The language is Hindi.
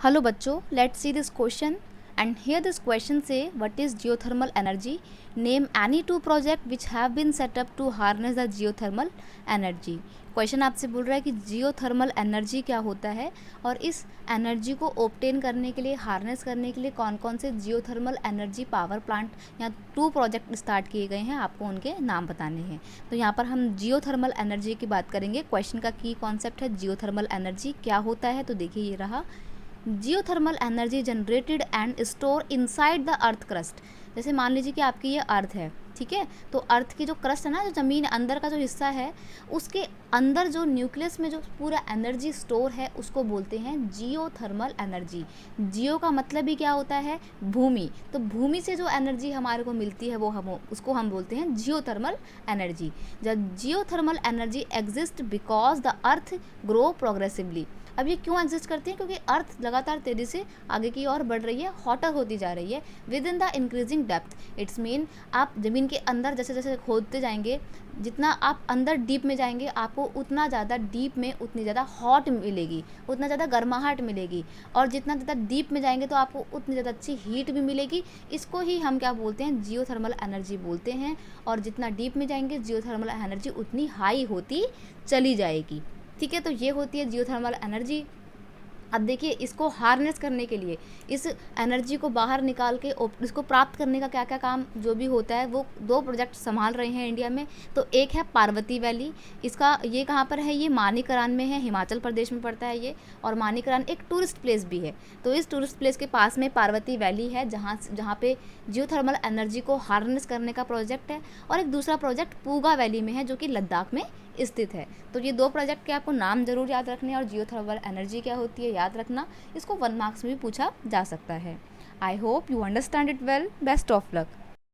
Hello बच्चों, let's see this question and here this question say what is geothermal energy? Name any two project which have been set up to harness the geothermal energy. Question आपसे बोल रहा है कि जियोथर्मल एनर्जी क्या होता है और इस एनर्जी को ऑब्टेन करने के लिए, हार्नेस करने के लिए कौन कौन से जियोथर्मल एनर्जी पावर प्लांट या टू प्रोजेक्ट स्टार्ट किए गए हैं, आपको उनके नाम बताने हैं। तो यहाँ पर हम जियोथर्मल एनर्जी की बात करेंगे। क्वेश्चन का की कॉन्सेप्ट है जियोथर्मल एनर्जी क्या होता है। तो देखिए ये रहा, geothermal energy generated and store inside the earth crust. जैसे मान लीजिए कि आपकी ये अर्थ है, ठीक है, तो अर्थ की जो क्रस्ट है ना, जो ज़मीन अंदर का जो हिस्सा है, उसके अंदर जो न्यूक्लियस में जो पूरा एनर्जी स्टोर है उसको बोलते हैं जियोथर्मल एनर्जी। जियो का मतलब ही क्या होता है, भूमि। तो भूमि से जो एनर्जी हमारे को मिलती है वो उसको हम बोलते हैं जियोथर्मल एनर्जी। जब geothermal energy exist because the earth grow progressively. अब ये क्यों एग्जिस्ट करती है, क्योंकि अर्थ लगातार तेज़ी से आगे की ओर बढ़ रही है, हॉटर होती जा रही है with in the increasing depth. It's mean आप ज़मीन के अंदर जैसे जैसे खोदते जाएंगे, जितना आप अंदर डीप में जाएंगे, आपको उतना ज़्यादा डीप में उतनी ज़्यादा हॉट मिलेगी, उतना ज़्यादा गर्माहट मिलेगी, और जितना ज़्यादा डीप में जाएंगे तो आपको उतनी ज़्यादा अच्छी हीट भी मिलेगी। इसको ही हम क्या बोलते हैं, जियोथर्मल एनर्जी बोलते हैं। और जितना डीप में जाएंगे जियोथर्मल एनर्जी उतनी हाई होती चली जाएगी। ठीक है, तो ये होती है जियोथर्मल एनर्जी। अब देखिए, इसको हार्नेस करने के लिए, इस एनर्जी को बाहर निकाल के इसको प्राप्त करने का क्या क्या काम जो भी होता है, वो दो प्रोजेक्ट संभाल रहे हैं इंडिया में। तो एक है पार्वती वैली, इसका ये कहाँ पर है, ये मानीकरान में है, हिमाचल प्रदेश में पड़ता है ये। और मानीकरान एक टूरिस्ट प्लेस भी है, तो इस टूरिस्ट प्लेस के पास में पार्वती वैली है, जहाँ पे जियोथर्मल एनर्जी को हार्नेस करने का प्रोजेक्ट है। और एक दूसरा प्रोजेक्ट पूगा वैली में है, जो कि लद्दाख में स्थित है। तो ये दो प्रोजेक्ट के आपको नाम जरूर याद रखने हैं, और जियोथर्मल एनर्जी क्या होती है याद रखना, इसको 1 मार्क्स में भी पूछा जा सकता है। I hope you understand it well. Best of luck.